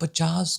50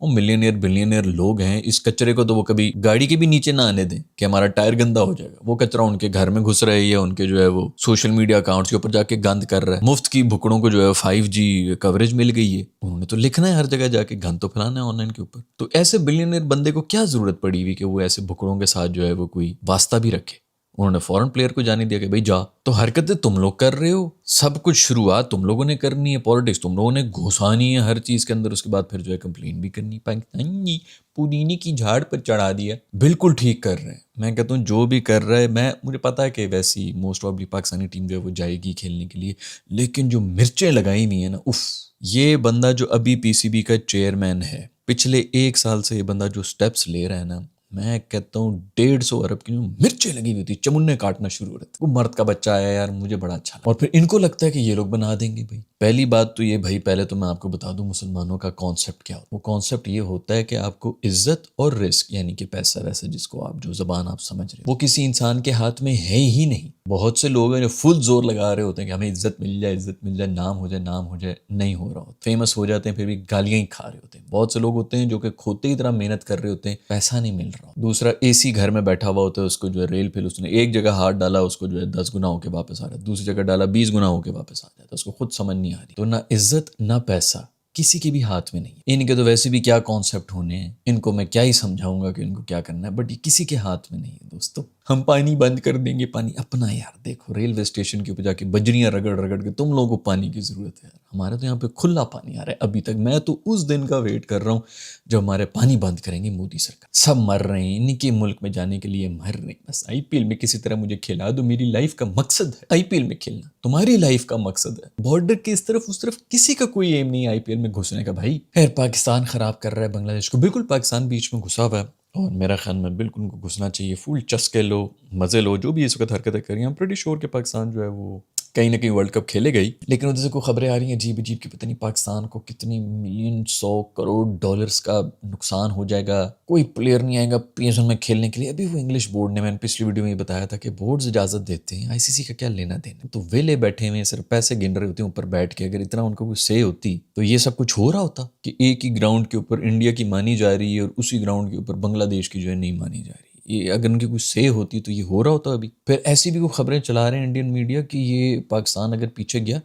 وہ millionaire billionaire لوگ ہیں، اس کچرے کو تو وہ کبھی گاڑی کے بھی نیچے نہ آنے دیں کہ ہمارا ٹائر گندا ہو جائے گا. وہ کچرا ان کے گھر میں گھس رہا ہے یا ان کے جو ہے وہ سوشل میڈیا اکاؤنٹس کے اوپر جا کے گند کر رہا ہے. مفت کی بھکڑوں کو جو ہے 5G کوریج مل گئی ہے، انہوں نے تو لکھنا ہے ہر جگہ جا کے، گند تو پھیلانا ہے آن لائن کے اوپر. تو ایسے بلینئر بندے کو کیا ضرورت پڑی ہوئی کہ وہ ایسے بھکڑوں کے ساتھ جو ہے وہ کوئی واسطہ بھی رکھے. انہوں نے فورن پلیئر کو جانے دیا کہ بھائی جا. تو حرکتیں تم لوگ کر رہے ہو، سب کچھ شروعات تم لوگوں نے کرنی ہے، پالیٹکس تم لوگوں نے گھسانی ہے ہر چیز کے اندر، اس کے بعد پھر جو ہے کمپلین بھی کرنی. پاکستانی پودینے کی جھاڑ پر چڑھا دیا. بالکل ٹھیک کر رہے ہیں. میں کہتا ہوں جو بھی کر رہا ہے، مجھے پتا ہے کہ ویسی most of the Pakistani team جو ہے وہ جائے گی کھیلنے کے لیے، لیکن جو مرچیں لگائی ہوئی ہیں نا، اف. یہ بندہ جو ابھی PCB کا چیئرمین ہے، پچھلے 1 سال سے یہ بندہ جو سٹیپس لے رہا ہے نا، میں کہتا ہوں 150 ارب کی مرچیں لگی ہوئی تھی، چمنے کاٹنا شروع ہو رہے تھے. وہ مرد کا بچہ آیا یار، مجھے بڑا اچھا لگا. اور پھر ان کو لگتا ہے کہ یہ لوگ بنا دیں گے. بھائی پہلی بات تو یہ، بھائی پہلے تو میں آپ کو بتا دوں مسلمانوں کا کانسیپٹ کیا ہوتا ہے. وہ کانسیپٹ یہ ہوتا ہے کہ آپ کو عزت اور رزق، یعنی کہ پیسہ ویسا جس کو آپ جو زبان آپ سمجھ رہے ہیں، وہ کسی انسان کے ہاتھ میں ہے ہی نہیں. بہت سے لوگ ہیں جو فل زور لگا رہے ہوتے ہیں کہ ہمیں عزت مل جائے، عزت مل جائے، نام ہو جائے، نام ہو جائے. نہیں ہو رہا ہوتا. فیمس ہو جاتے ہیں پھر بھی گالیاں ہی کھا رہے ہوتے ہیں. بہت سے لوگ ہوتے ہیں جو کہ کھوتے کی طرح محنت کر رہے ہوتے ہیں، پیسہ نہیں مل رہا. دوسرا AC گھر میں بیٹھا ہوا ہوتا ہے، اس کو جو ہے ریل پھر اس نے ایک جگہ ہاتھ ڈالا، اس کو جو ہے 10 گنا ہو کے واپس آ رہا ہے، دوسری جگہ ڈالا 20 گنا ہو کے واپس آ جاتا ہے. اس کو خود سمجھ نہیں آ رہی. تو نہ عزت نہ پیسہ کسی کے بھی ہاتھ میں نہیں ہے. ان کے تو ویسے بھی کیا کانسیپٹ ہونے ہیں، ان کو میں کیا ہی سمجھاؤں گا کہ ان کو کیا کرنا ہے، بٹ یہ کسی کے ہاتھ میں نہیں ہے دوستو. ہم پانی بند کر دیں گے، پانی اپنا. یار دیکھو ریلوے اسٹیشن کے اوپر جا کے بجریاں رگڑ رگڑ کے تم لوگوں کو پانی کی ضرورت ہے. ہمارے تو یہاں پہ کھلا پانی آ رہا ہے ابھی تک. میں تو اس دن کا ویٹ کر رہا ہوں جب ہمارے پانی بند کریں گے مودی سرکار. سب مر رہے ہیں، ان کے ملک میں جانے کے لیے مر رہے ہیں. بس IPL میں کسی طرح مجھے کھلا دو، میری لائف کا مقصد ہے IPL میں کھیلنا. تمہاری لائف کا مقصد ہے بارڈر کی اس طرف اس طرف، کسی کا کوئی ایم نہیں ہے IPL میں گھسنے کا. بھائی خیر پاکستان خراب کر رہا ہے بنگلہ دیش کو، بالکل پاکستان بیچ میں گھسا ہوا ہے، اور میرا خیال میں بالکل ان کو گھسنا چاہیے. فل چسکے لو، مزے لو، جو بھی اس وقت حرکتیں کر رہی ہیں. I'm pretty sure کہ پاکستان جو ہے وہ کہیں نہ کہیں ورلڈ کپ کھیلے گئی. لیکن ادھر سے کوئی خبریں آ رہی ہیں عجیب عجیب کی، پتہ نہیں پاکستان کو کتنی ملین 100 کروڑ ڈالرز کا نقصان ہو جائے گا، کوئی پلیئر نہیں آئے گا PSL میں کھیلنے کے لیے. ابھی وہ انگلش بورڈ نے، میں نے پچھلی ویڈیو میں یہ بتایا تھا کہ بورڈز اجازت دیتے ہیں، ICC کا کیا لینا دینا. تو ویلے بیٹھے ہوئے صرف پیسے گن رہے ہوتے ہیں اوپر بیٹھ کے. اگر اتنا ان کو کوئی سے ہوتی تو یہ سب کچھ ہو رہا ہوتا کہ ایک ہی گراؤنڈ کے اوپر انڈیا کی مانی جا رہی ہے اور اسی گراؤنڈ کے اوپر بنگلہ دیش کی جو ہے نہیں مانی جا رہی. یہ اگر ان کی کوئی سے ہوتی تو یہ ہو رہا ہوتا ابھی. پھر ایسی بھی کوئی خبریں چلا رہے ہیں انڈین میڈیا کہ یہ پاکستان اگر پیچھے گیا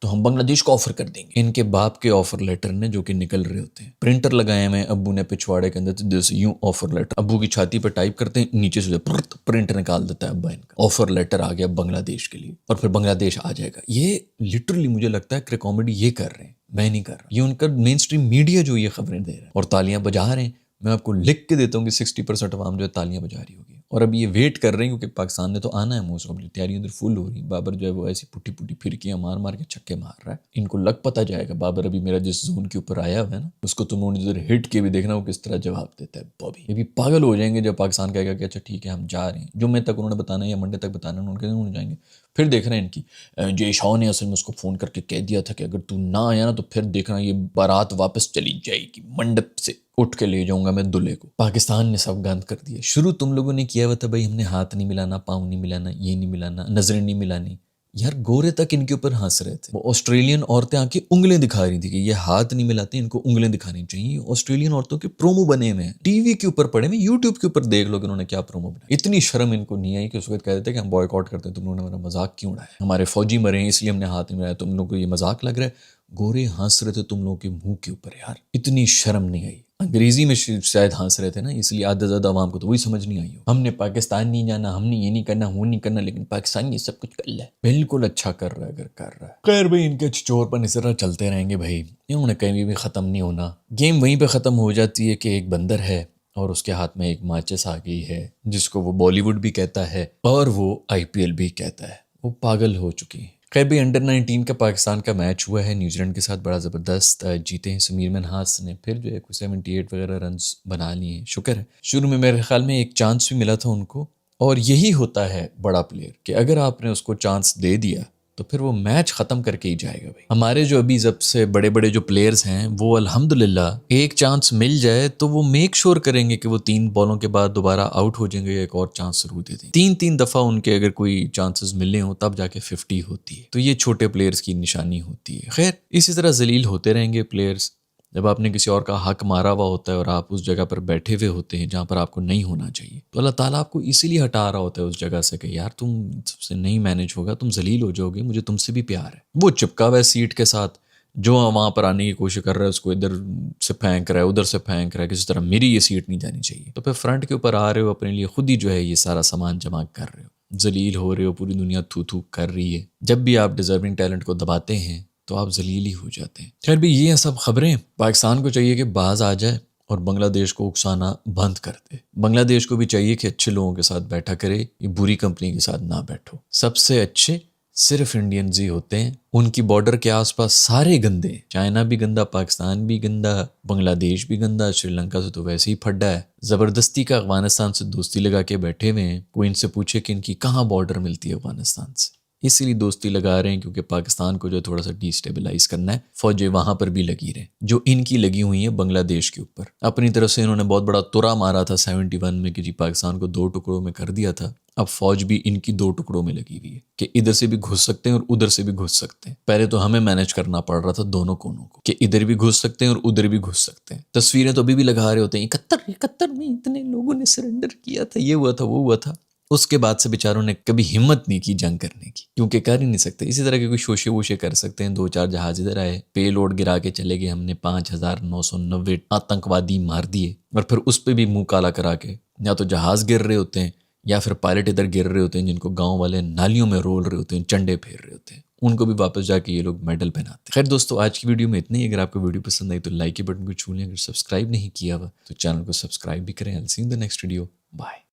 تو ہم بنگلہ دیش کو آفر کر دیں گے. ان کے باپ کے آفر لیٹر نے جو کہ نکل رہے ہوتے ہیں، پرنٹر لگائے ہوئے ابو نے پچھواڑے کے اندر، جیسے یوں آفر لیٹر ابو کی چھاتی پہ ٹائپ کرتے ہیں، نیچے سے پرنٹ نکال دیتا ہے ابا ان کا، آفر لیٹر آ گیا بنگلہ دیش کے لیے، اور پھر بنگلہ دیش آ جائے گا. یہ لٹرلی مجھے لگتا ہے کہ کامیڈی یہ کر رہے ہیں، میں نہیں کر رہا. یہ ان کا مین اسٹریم میڈیا جو یہ خبریں دے رہا ہے اور تالیاں بجا رہے ہیں. میں آپ کو لکھ کے دیتا ہوں کہ 60% عوام جو ہے تالیاں بجا رہی ہوگی، اور اب یہ ویٹ کر رہے ہیں کیونکہ پاکستان نے تو آنا ہے. موسٹ آف تیاریاں ادھر فل ہو رہی ہیں. بابر جو ہے وہ ایسی پٹی پٹی پھرکیاں مار مار کے چھکے مار رہا ہے. ان کو لگ پتہ جائے گا بابر ابھی میرا جس زون کے اوپر آیا ہوا ہے نا، اس کو تم لوگوں نے ادھر ہٹ کے بھی دیکھنا وہ کس طرح جواب دیتا ہے. بابی یہ بھی پاگل ہو جائیں گے جب پاکستان کہے گا کہ اچھا ٹھیک ہے ہم جا رہے ہیں. جمعے تک انہوں نے بتانا ہے یا منڈے تک بتانا ہے، انہوں نے جائیں گے. پھر دیکھ رہے ہیں ان کی جے شاہ نے اصل میں اس کو فون کر کے کہہ دیا تھا کہ اگر تو نہ آیا نا تو پھر دیکھنا یہ بارات واپس چلی جائے گی، منڈپ سے اٹھ کے لے جاؤں گا میں دلہے کو. پاکستان نے سب گند کر دیا. شروع تم لوگوں نے کیا ہوا تھا بھائی، ہم نے ہاتھ نہیں ملانا، پاؤں نہیں ملانا، یہ نہیں ملانا، نظریں نہیں ملانی. یار گورے تک ان کے اوپر ہنس رہے تھے. وہ آسٹریلین عورتیں آ کے انگلیں دکھا رہی تھی کہ یہ ہاتھ نہیں ملاتے، ان کو انگلیں دکھانی چاہیے. آسٹریلین عورتوں کے پرومو بنے ہوئے ہیں، TV کے اوپر پڑے ہوئے، YouTube کے اوپر دیکھ لو کہ انہوں نے کیا پرومو بنا. اتنی شرم ان کو نہیں آئی کہ اس وقت کہہ دیتے کہ ہم بوائے کاٹ کرتے ہیں، تم لوگوں نے ہمارا مذاق کیوں اڑایا، ہمارے فوجی مرے ہیں اس لیے ہم نے ہاتھ نہیں ملایا، تم لوگوں کو یہ مذاق لگ رہا ہے. گورے ہنس رہے تھے تم لوگوں کے منہ کے اوپر. یار اتنی شرم نہیں آئی. انگریزی میں شاید ہنس رہے تھے نا، اس لیے آدھا زیادہ عوام کو تو وہی سمجھ نہیں آئی ہو. ہم نے پاکستان نہیں جانا، ہم نے یہ نہیں کرنا، وہ نہیں کرنا، لیکن پاکستان یہ سب کچھ کر لے. بالکل اچھا کر رہا ہے اگر کر رہا ہے. خیر بھائی ان کے چچور پر اس طرح چلتے رہیں گے بھائی، انہوں نے کہیں بھی ختم نہیں ہونا. گیم وہیں پہ ختم ہو جاتی ہے کہ ایک بندر ہے اور اس کے ہاتھ میں ایک ماچس آ گئی ہے جس کو وہ بالی ووڈ بھی کہتا ہے اور وہ IPL بھی کہتا ہے. وہ پاگل ہو چکی ہے. خیر بھی انڈر 19 کا پاکستان کا میچ ہوا ہے نیوزی لینڈ کے ساتھ، بڑا زبردست جیتے ہیں. سمیر منہاس نے پھر جو ہے 78 وغیرہ رنز بنا لیے ہیں، شکر ہے. شروع میں میرے خیال میں ایک چانس بھی ملا تھا ان کو، اور یہی ہوتا ہے بڑا پلیئر کہ اگر آپ نے اس کو چانس دے دیا تو پھر وہ میچ ختم کر کے ہی جائے گا. بھائی ہمارے جو ابھی سب سے بڑے بڑے جو پلیئرز ہیں وہ الحمدللہ ایک چانس مل جائے تو وہ میک شور کریں گے کہ وہ 3 بالوں کے بعد دوبارہ آؤٹ ہو جائیں گے، ایک اور چانس ضرور دے دیں. 3 دفعہ ان کے اگر کوئی چانسز ملے ہوں تب جا کے 50 ہوتی ہے. تو یہ چھوٹے پلیئرز کی نشانی ہوتی ہے. خیر اسی طرح ذلیل ہوتے رہیں گے پلیئرز. جب آپ نے کسی اور کا حق مارا ہوا ہوتا ہے اور آپ اس جگہ پر بیٹھے ہوئے ہوتے ہیں جہاں پر آپ کو نہیں ہونا چاہیے، تو اللہ تعالیٰ آپ کو اسی لیے ہٹا رہا ہوتا ہے اس جگہ سے کہ یار تم سب سے نہیں مینج ہوگا، تم ذلیل ہو جاؤ گے، مجھے تم سے بھی پیار ہے۔ وہ چپکا ہوا ہے سیٹ کے ساتھ، جو وہاں پر آنے کی کوشش کر رہا ہے اس کو ادھر سے پھینک رہا ہے، ادھر سے پھینک رہا ہے، کسی طرح میری یہ سیٹ نہیں جانی چاہیے۔ تو پھر فرنٹ کے اوپر آ رہے ہو، اپنے لیے خود ہی جو ہے یہ سارا سامان جمع کر رہے ہو، ذلیل ہو رہے ہو، پوری دنیا تھو تھو کر رہی ہے۔ جب بھی آپ ڈیزرونگ ٹیلنٹ کو دباتے ہیں تو آپ ذلیل ہی ہو جاتے ہیں۔ خیر بھی یہ سب خبریں، پاکستان کو چاہیے کہ باز آ جائے اور بنگلہ دیش کو اکسانا بند کر دے۔ بنگلہ دیش کو بھی چاہیے کہ اچھے لوگوں کے ساتھ بیٹھا کرے، یہ بری کمپنی کے ساتھ نہ بیٹھو۔ سب سے اچھے صرف انڈینز ہی ہوتے ہیں، ان کی بارڈر کے آس پاس سارے گندے ہیں، چائنا بھی گندا، پاکستان بھی گندا، بنگلہ دیش بھی گندا، سری لنکا سے تو ویسے ہی پھڈا ہے، زبردستی کا افغانستان سے دوستی لگا کے بیٹھے ہوئے ہیں۔ کوئی ان سے پوچھے کہ ان کی کہاں بارڈر ملتی ہے افغانستان سے، اسی لیے دوستی لگا رہے ہیں کیونکہ پاکستان کو جو تھوڑا سا ڈی اسٹیبلائز کرنا ہے، فوجیں وہاں پر بھی لگی رہیں جو ان کی لگی ہوئی ہیں بنگلہ دیش کے اوپر۔ اپنی طرف سے انہوں نے بہت بڑا ترا مارا تھا 71 میں کہ جی پاکستان کو 2 ٹکڑوں میں کر دیا تھا، اب فوج بھی ان کی 2 ٹکڑوں میں لگی ہوئی ہے کہ ادھر سے بھی گھس سکتے ہیں اور ادھر سے بھی گھس سکتے ہیں۔ پہلے تو ہمیں مینج کرنا پڑ رہا تھا دونوں کونوں کو کہ ادھر بھی گھس سکتے ہیں اور ادھر بھی گھس سکتے ہیں۔ تصویریں تو ابھی بھی لگا رہے ہوتے ہیں 71 میں اتنے لوگوں نے سرنڈر کیا تھا، یہ ہوا تھا، وہ ہوا تھا۔ اس کے بعد سے بیچاروں نے کبھی ہمت نہیں کی جنگ کرنے کی، کیونکہ کر ہی نہیں سکتے۔ اسی طرح کے کوئی شوشے ووشے کر سکتے ہیں، 2-4 جہاز ادھر آئے، پے لوڈ گرا کے چلے گئے، ہم نے 5990 آتنکوادی مار دیے، اور پھر اس پہ بھی منہ کالا کرا کے یا تو جہاز گر رہے ہوتے ہیں یا پھر پائلٹ ادھر گر رہے ہوتے ہیں جن کو گاؤں والے نالیوں میں رول رہے ہوتے ہیں، چنڈے پھیر رہے ہوتے ہیں، ان کو بھی واپس جا کے یہ لوگ میڈل پہناتے ہیں۔ خیر دوستو، آج کی ویڈیو میں اتنا ہی۔ اگر آپ کو ویڈیو پسند آئی تو لائک کے بٹن کو چھو لیں، اگر سبسکرائب نہیں کیا ہوا تو چینل کو سبسکرائب بھی کریں۔ I'll see you in the next video. Bye.